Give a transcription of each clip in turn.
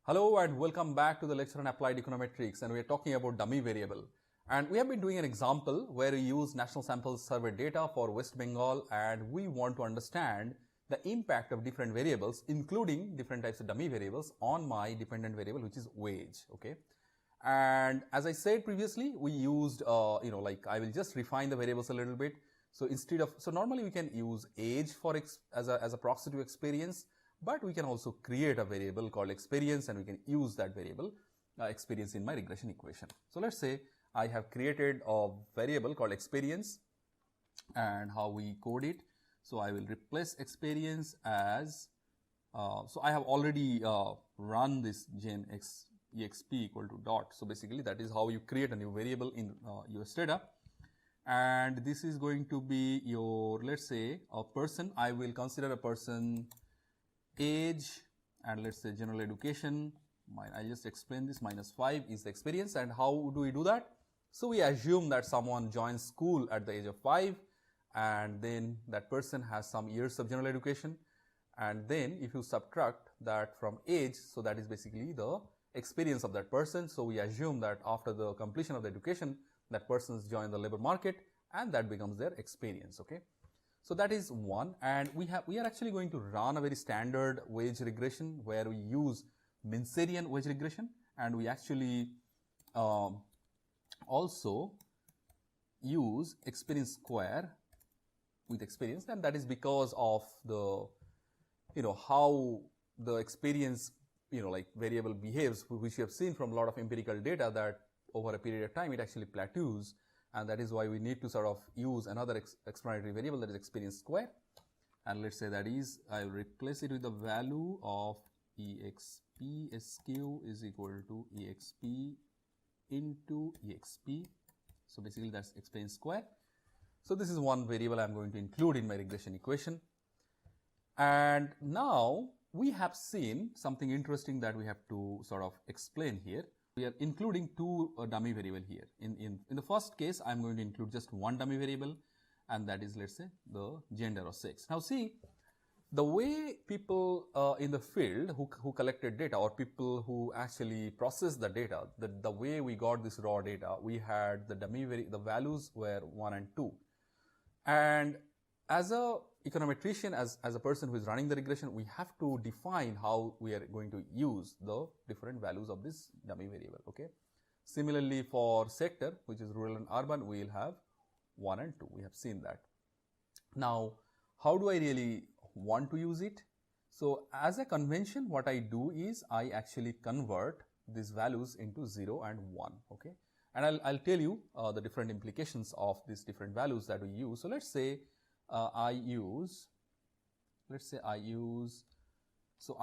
Hello and welcome back to the lecture on applied econometrics, and we are talking about dummy variable. And we have been doing an example where we use national sample survey data for West Bengal, and we want to understand the impact of different variables, including different types of dummy variables, on my dependent variable, which is wage. Okay. And as I said previously, we used I will just refine the variables a little bit. So instead of, normally we can use age for as a proxy to experience, but we can also create a variable called experience, and we can use that variable experience in my regression equation. So let's say I have created a variable called experience, and how we code it. So I will replace experience as, so I have already run this gen exp equal to dot. So basically that is how you create a new variable in US data. And this is going to be your, let's say, a person. I will consider a person age, and let's say general education. I just explained this, -5 is the experience. And how do we do that? So we assume that someone joins school at the age of 5, and then that person has some years of general education. And then if you subtract that from age, so that is basically the experience of that person. So we assume that after the completion of the education, that person's joined the labor market, and that becomes their experience. Okay. So that is one, and we are actually going to run a very standard wage regression where we use Minserian wage regression, and we actually also use experience square with experience, and that is because of the how the experience variable behaves, which we have seen from a lot of empirical data that over a period of time it actually plateaus. And that is why we need to sort of use another explanatory variable, that is experience square. And let's say that is, I will replace it with the value of exp sq is equal to exp into exp. So basically that's experience square. So this is one variable I am going to include in my regression equation. And now we have seen something interesting that we have to sort of explain here. We are including two dummy variable here. In the first case, I am going to include just one dummy variable, and that is, let's say, the gender or sex. Now see, the way people in the field who collected data, or people who actually processed the data, the way we got this raw data, we had the the values were 1 and 2. And as a econometrician, as a person who is running the regression, we have to define how we are going to use the different values of this dummy variable. Okay. Similarly, for sector, which is rural and urban, we will have 1 and 2. We have seen that. Now, how do I really want to use it? So as a convention, what I do is I actually convert these values into 0 and 1. Okay. And I'll tell you the different implications of these different values that we use. So let's say I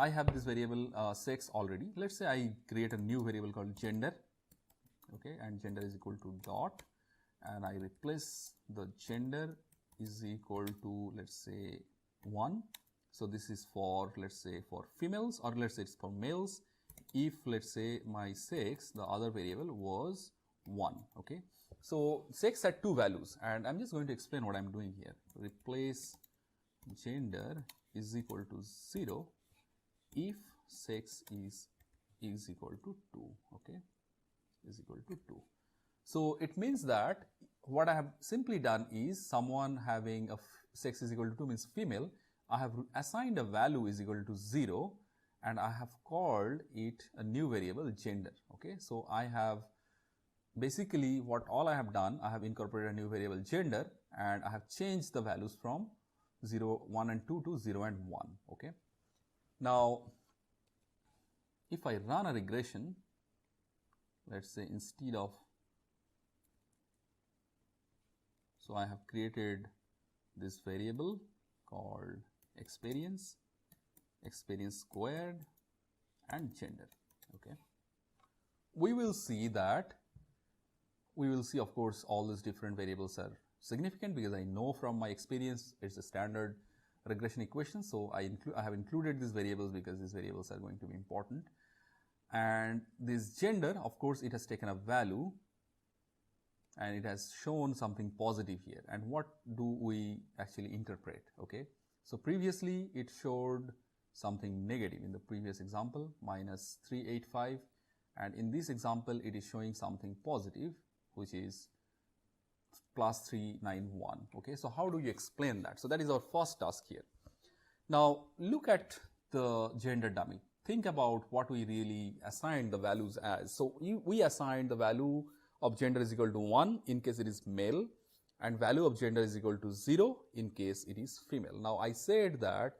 have this variable sex already. Let's say I create a new variable called gender. Okay, and gender is equal to dot, and I replace the gender is equal to, let's say, 1. So this is for, let's say, for females, or let's say it's for males, if, let's say, my sex, the other variable, was 1. Okay. So sex had two values, and I'm just going to explain what I'm doing here. Replace gender is equal to 0 if sex is equal to 2. Okay, is equal to 2. So it means that what I have simply done is, someone having a sex is equal to 2 means female, I have assigned a value is equal to 0, and I have called it a new variable gender. Okay, so I have basically all I have done, I have incorporated a new variable gender, and I have changed the values from 0, 1 and 2 to 0 and 1. Okay. Now, if I run a regression, let's say instead of, so I have created this variable called experience squared, and gender. Okay. We will see, of course, all these different variables are significant, because I know from my experience it's a standard regression equation. So I have included these variables because these variables are going to be important. And this gender, of course, it has taken a value, and it has shown something positive here. And what do we actually interpret? Okay. So previously it showed something negative. In the previous example, minus 385, and in this example it is showing something positive, which is plus 391. Okay, so how do you explain that? So that is our first task here. Now look at the gender dummy. Think about what we really assigned the values as. So we assigned the value of gender is equal to 1 in case it is male, and value of gender is equal to 0 in case it is female. Now I said that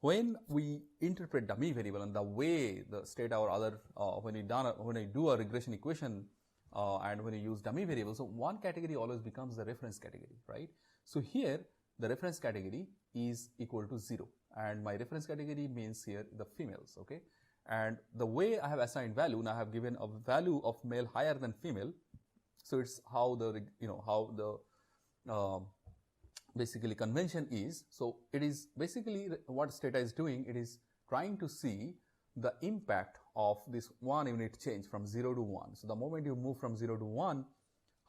when we interpret dummy variable and the way the state or other when I do a regression equation and when you use dummy variables, so one category always becomes the reference category, right? So here the reference category is equal to 0, and my reference category means here the females, okay? And the way I have assigned value, now I have given a value of male higher than female, so it's how the basically convention is. So it is basically what Stata is doing, it is trying to see the impact of this 1 unit change from 0 to 1. So the moment you move from 0 to 1,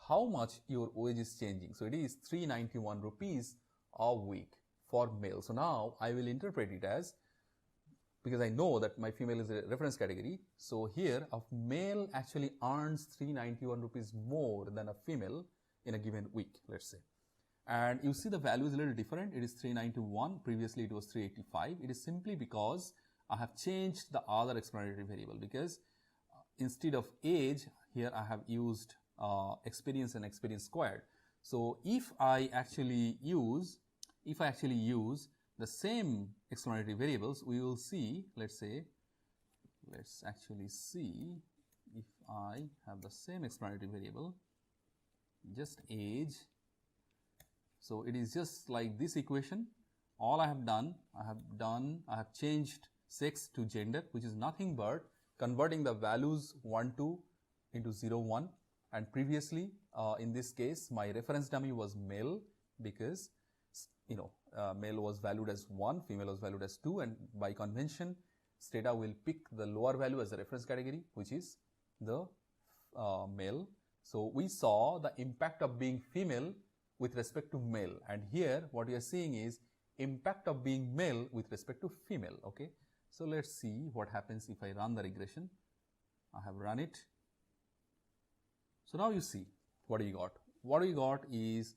how much your wage is changing. So it is 391 rupees a week for male. So now I will interpret it as, because I know that my female is a reference category, so here a male actually earns 391 rupees more than a female in a given week, let's say. And you see the value is a little different. It is 391, previously it was 385. It is simply because I have changed the other explanatory variable, because instead of age, here I have used experience and experience squared. So if I actually use the same explanatory variables, we will see, let's actually see if I have the same explanatory variable, just age. So it is just like this equation. All I have done, I have changed sex to gender, which is nothing but converting the values 1, 2 into 0, 1. And previously, in this case, my reference dummy was male, because male was valued as 1, female was valued as 2, and by convention, Stata will pick the lower value as the reference category, which is the male. So we saw the impact of being female with respect to male, and here what we are seeing is impact of being male with respect to female. Okay, so let's see what happens if I run the regression. I have run it. So now you see what you got. What you got is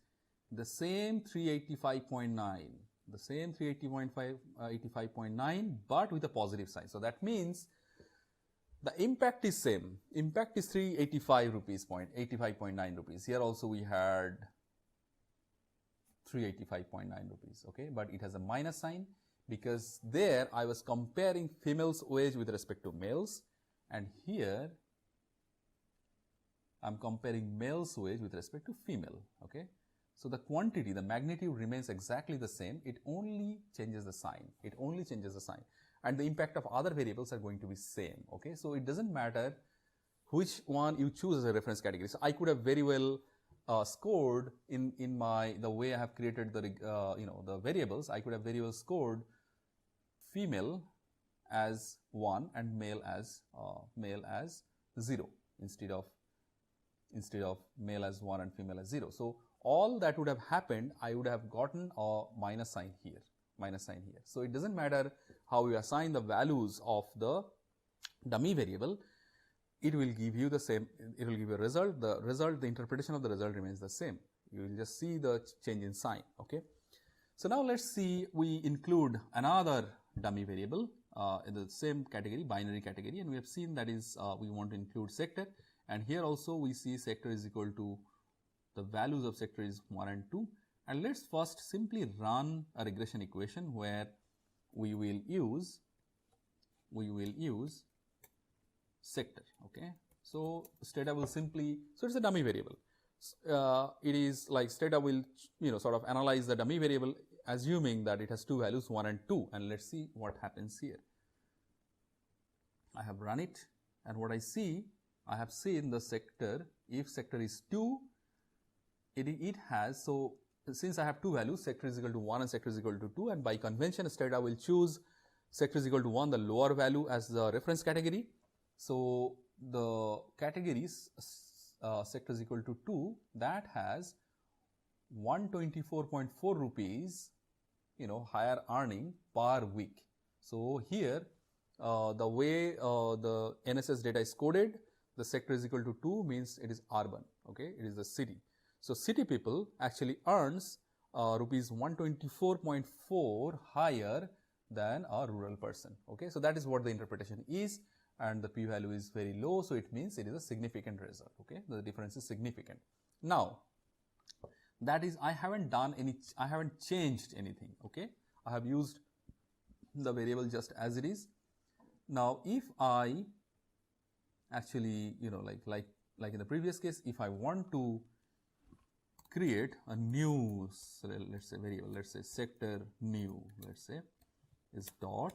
the same 385.9, the same 385.9, but with a positive sign. So that means the impact is same. Impact is 385 rupees, 85.9 rupees. Here also we had 385.9 rupees, okay, but it has a minus sign, because there I was comparing females' wage with respect to males, and here I'm comparing male's wage with respect to female, okay. So the quantity, the magnitude remains exactly the same, it only changes the sign, and the impact of other variables are going to be same, okay. So it doesn't matter which one you choose as a reference category. So I could have very well scored in the way I have created the the variables. I could have very well scored female as 1 and male as 0 instead of male as 1 and female as 0. So all that would have happened, I would have gotten a minus sign here. So it doesn't matter how you assign the values of the dummy variable, it will give you the same, it will give you a result. The interpretation of the result remains the same. You will just see the change in sign, okay. So now let's see, we include another dummy variable in the same category, binary category, and we have seen that is we want to include sector, and here also we see sector is equal to, the values of sector is 1 and 2, and let's first simply run a regression equation where we will use sector, okay. So Stata will simply, so it's a dummy variable. It is like Stata will sort of analyze the dummy variable assuming that it has two values 1 and 2, and let's see what happens here. I have run it, and what I see, I have seen the sector, if sector is 2, it has, so since I have two values, sector is equal to 1 and sector is equal to 2, and by convention Stata will choose sector is equal to 1, the lower value, as the reference category. So the categories sector is equal to 2, that has 124.4 rupees higher earning per week. So here, the way the NSS data is coded, the sector is equal to 2 means it is urban, okay, it is the city. So city people actually earns rupees 124.4 higher than a rural person, okay. So that is what the interpretation is, and the p-value is very low, so it means it is a significant result, okay, the difference is significant. Now, that is, I haven't changed anything, okay, I have used the variable just as it is. Now, if I actually, like in the previous case, if I want to create a new, let's say variable, let's say sector new, let's say is dot,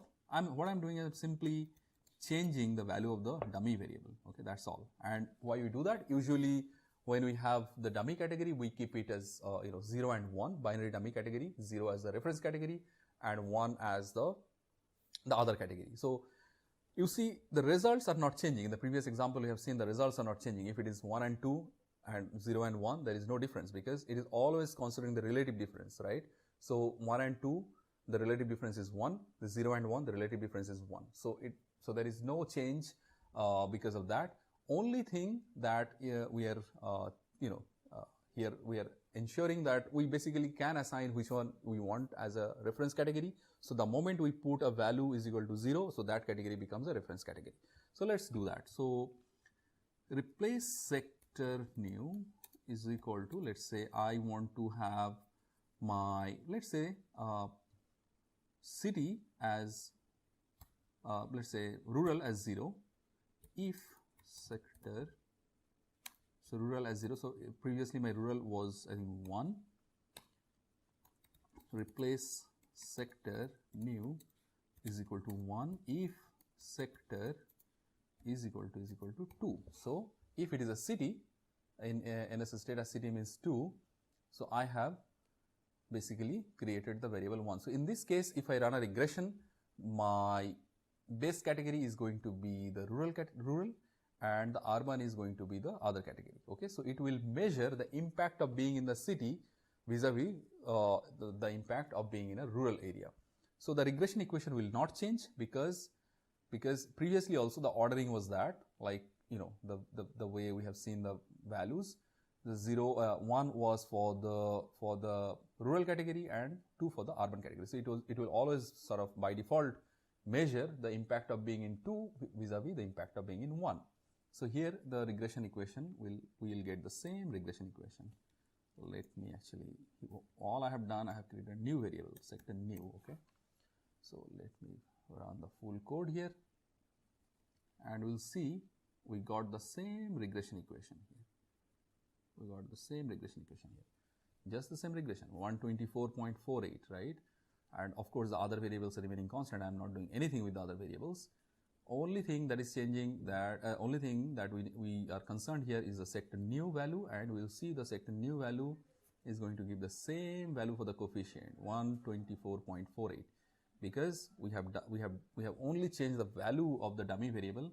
what I'm doing is simply changing the value of the dummy variable, okay, that's all. And why we do that? Usually when we have the dummy category, we keep it as 0 and 1, binary dummy category, 0 as the reference category and 1 as the other category. So you see the results are not changing. In the previous example, you have seen the results are not changing. If it is 1 and 2 and 0 and 1, there is no difference because it is always considering the relative difference, right? So 1 and 2, the relative difference is 1, the 0 and 1, the relative difference is 1. So there is no change because of that. Only thing that we are here we are ensuring that we basically can assign which one we want as a reference category. So the moment we put a value is equal to 0, so that category becomes a reference category. So let's do that. So replace sector new is equal to, let's say I want to have my, let's say city as let's say rural as 0, if sector, so rural as 0, so previously my rural was I think 1, replace sector new is equal to 1 if sector is equal to 2. So if it is a city, in NSS data city means 2, so I have basically created the variable 1. So in this case, if I run a regression, my base category is going to be the rural and the urban is going to be the other category, okay. So it will measure the impact of being in the city vis-a-vis the impact of being in a rural area. So the regression equation will not change because previously also the ordering was that, like the way we have seen the values, the 1 was for the rural category and 2 for the urban category. So it will always sort of by default measure the impact of being in 2 vis-a-vis the impact of being in 1. So here the regression equation we will get the same regression equation. Let me actually, all I have done, I have created a new variable, sector new, okay. So let me run the full code here and we'll see we got the same regression equation here. We got the same regression equation here, just the same regression, 124.48, right? And of course the other variables are remaining constant. I am not doing anything with the other variables. Only thing that is changing, that only thing that we are concerned here is the sector new value, and we will see the sector new value is going to give the same value for the coefficient 124.48, because we have only changed the value of the dummy variable,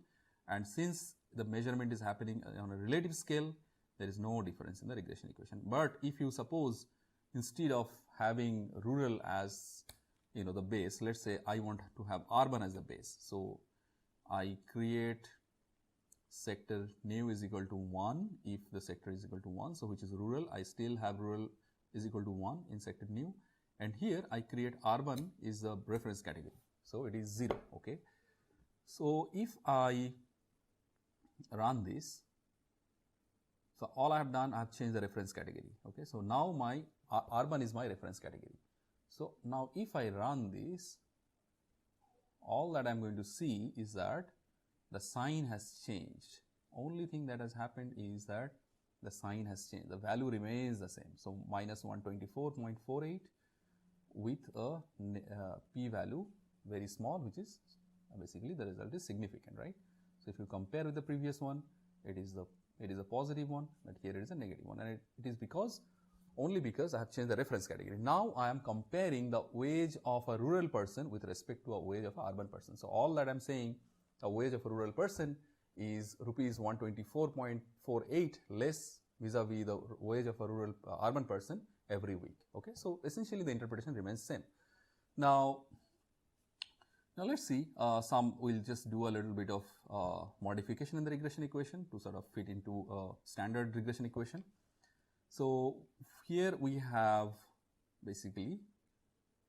and since the measurement is happening on a relative scale, there is no difference in the regression equation. But if you suppose instead of having rural as the base, let's say I want to have urban as the base, so I create sector new is equal to 1 if the sector is equal to 1, so which is rural, I still have rural is equal to 1 in sector new, and here I create urban is the reference category, so it is 0, okay. So if I run this, so all I have done, I have changed the reference category, okay. So now my urban is my reference category. So now if I run this, all that I am going to see is that the sign has changed. Only thing that has happened is that the sign has changed. The value remains the same. So minus 124.48 with a p-value very small, which is basically the result is significant, right? So if you compare with the previous one, it is a positive one, but here it is a negative one, and it is only because I have changed the reference category. Now I am comparing the wage of a rural person with respect to a wage of an urban person. So all that I am saying, a wage of a rural person is rupees 124.48 less vis-a-vis the wage of a rural urban person every week, okay. So essentially the interpretation remains same. Now Now let's see, we'll just do a little bit of modification in the regression equation to sort of fit into a standard regression equation. So here we have basically,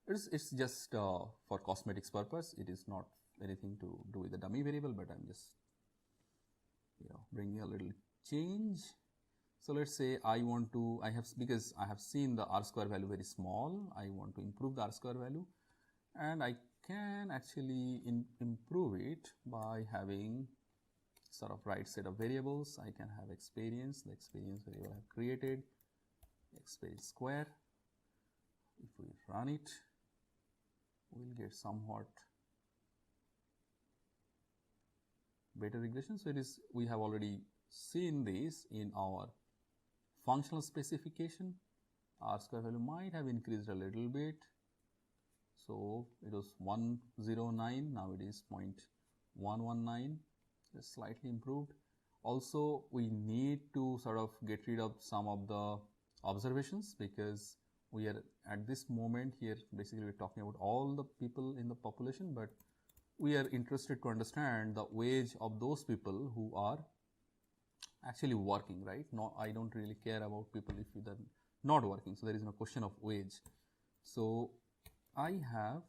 it's just for cosmetics purpose. It is not anything to do with the dummy variable, but I'm just bringing a little change. So let's say because I have seen the R square value very small, I want to improve the R square value, and I can actually improve it by having sort of right set of variables. I can have experience, the experience variable I have created, experience square. If we run it, we'll get somewhat better regression. So we have already seen this in our functional specification. R square value might have increased a little bit. So it was 109, now it is 0.119, just slightly improved. Also, we need to sort of get rid of some of the observations, because we are at this moment here, basically we're talking about all the people in the population, but we are interested to understand the wage of those people who are actually working, right? No, I don't really care about people if they're not working, so there is no question of wage. So I have,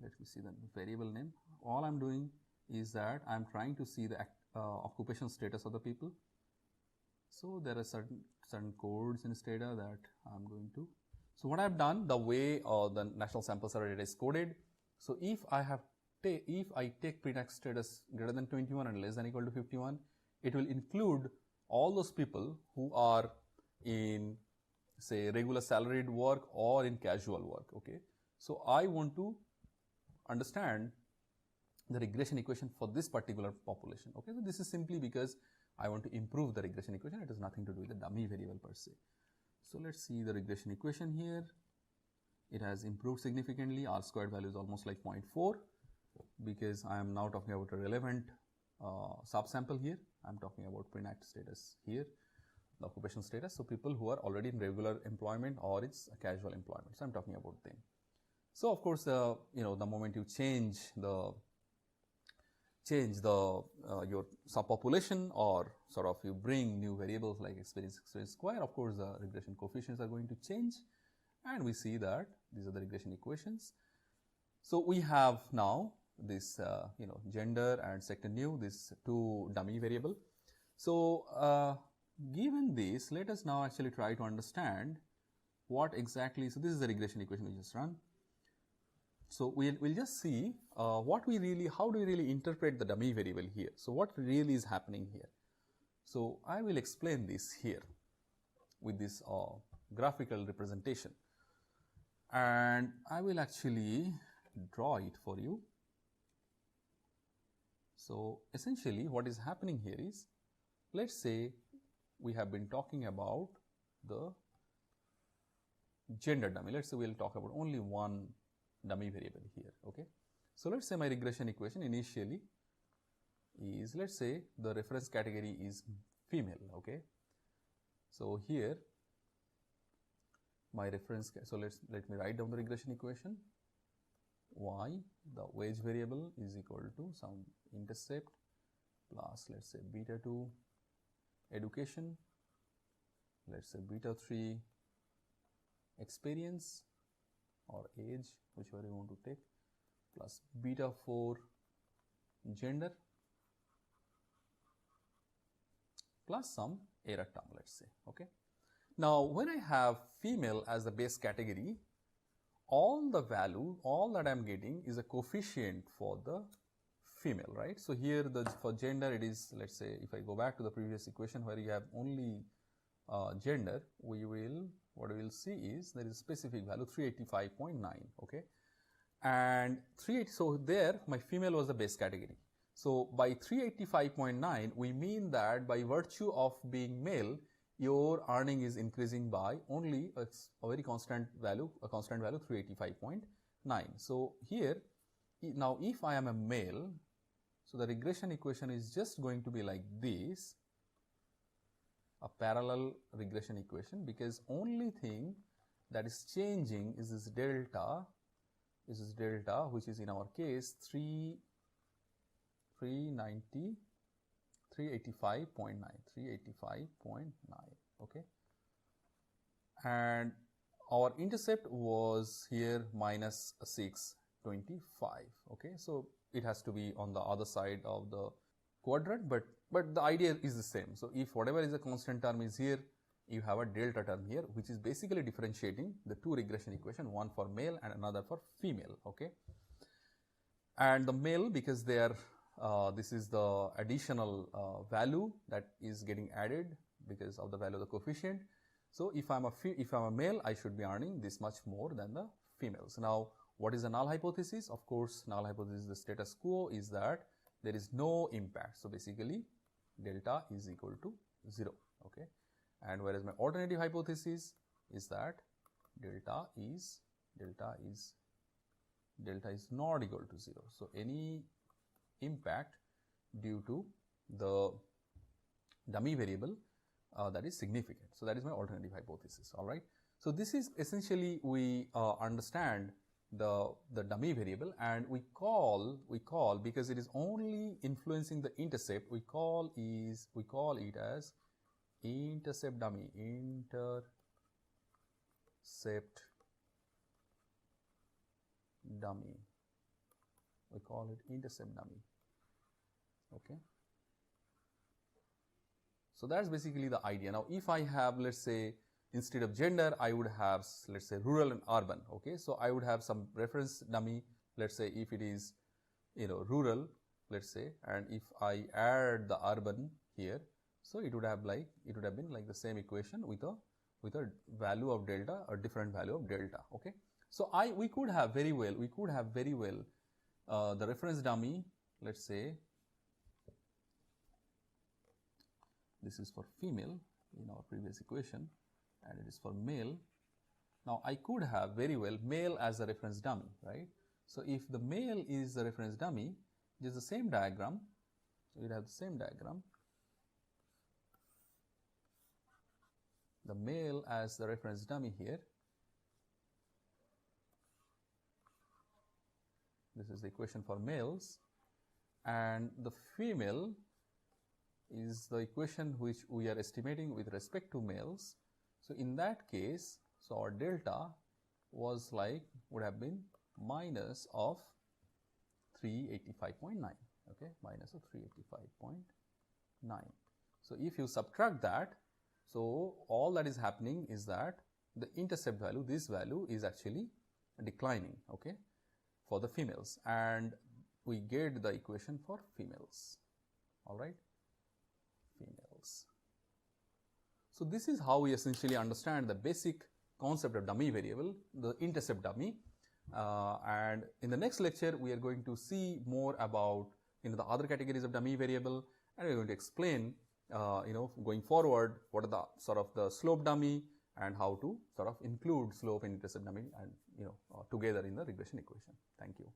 let me see the variable name. All I'm doing is that I'm trying to see the occupation status of the people. So there are certain codes in Stata that I'm going to. So what I've done, the way the national sample survey data is coded. So if I take pre-tax status greater than 21 and less than equal to 51, it will include all those people who are in, say, regular salaried work or in casual work. Okay, so I want to understand the regression equation for this particular population. Okay, so this is simply because I want to improve the regression equation. It has nothing to do with the dummy variable per se. So let's see the regression equation here. It has improved significantly. R squared value is almost like 0.4, because I am now talking about a relevant subsample here. I'm talking about pre-tax status here, the occupation status. So people who are already in regular employment or it's a casual employment. So I'm talking about them. So of course, the moment you change your subpopulation, or sort of you bring new variables like experience square, of course the regression coefficients are going to change, and we see that these are the regression equations. So we have now this gender and sector new, these two dummy variable. So given this, let us now actually try to understand what exactly. So this is the regression equation we just run. So we'll just see how do we really interpret the dummy variable here. So what really is happening here? So I will explain this here with this graphical representation, and I will actually draw it for you. So essentially what is happening here is, let's say we have been talking about the gender dummy. Let's say we'll talk about only one dummy variable here. Okay, so let's say my regression equation initially is, let's say the reference category is female. Okay, so here my reference, so let me write down the regression equation. Y, the wage variable, is equal to some intercept plus, let's say, beta 2 education, let's say beta 3 experience or age, whichever you want to take, plus beta 4 gender, plus some error term, let's say. Okay, now when I have female as the base category, all that I'm getting is a coefficient for the female, right? So here for gender it is, let's say, if I go back to the previous equation where you have only gender, what we will see is there is a specific value 385.9. okay, and so there my female was the base category. So by 385.9 we mean that by virtue of being male, your earning is increasing by only a very constant value, 385.9. So here now if I am a male, so the regression equation is just going to be like this, a parallel regression equation, because only thing that is changing is this delta this is delta, which is in our case 385.9, okay, and our intercept was here minus 625, okay. So it has to be on the other side of the quadrant, but the idea is the same. So if whatever is a constant term is here, you have a delta term here, which is basically differentiating the two regression equation, one for male and another for female, okay. And the male, because they are this is the additional value that is getting added because of the value of the coefficient. So if I'm a male, I should be earning this much more than the females. Now, what is the null hypothesis? Of course, null hypothesis, the status quo is that there is no impact. So basically, delta is equal to 0, okay. And whereas my alternative hypothesis is that delta is not equal to 0. So any impact due to the dummy variable that is significant. So that is my alternative hypothesis. All right. So this is essentially we understand the dummy variable, and we call because it is only influencing the intercept, we call it as intercept dummy, we call it intercept dummy, okay. So that's basically the idea. Now if I have, let's say, instead of gender, I would have, let's say, rural and urban, okay. So I would have some reference dummy, let's say if it is, rural, let's say, and if I add the urban here, so it would have been like the same equation with a value of delta, or different value of delta, okay. So we could have very well the reference dummy, let's say this is for female in our previous equation, and it is for male. Now I could have very well male as a reference dummy, right? So if the male is the reference dummy, it is the same diagram. So we have the same diagram. The male as the reference dummy here. This is the equation for males, and the female is the equation which we are estimating with respect to males. So in that case, so our delta was would have been minus of 385.9, okay, minus of 385.9. So if you subtract that, so all that is happening is that the intercept value, this value is actually declining, okay, for the females, and we get the equation for females. All right, females. So this is how we essentially understand the basic concept of dummy variable, the intercept dummy, and in the next lecture we are going to see more about the other categories of dummy variable, and we are going to explain going forward what are the sort of the slope dummy and how to sort of include slope and intercept dummy and together in the regression equation. Thank you.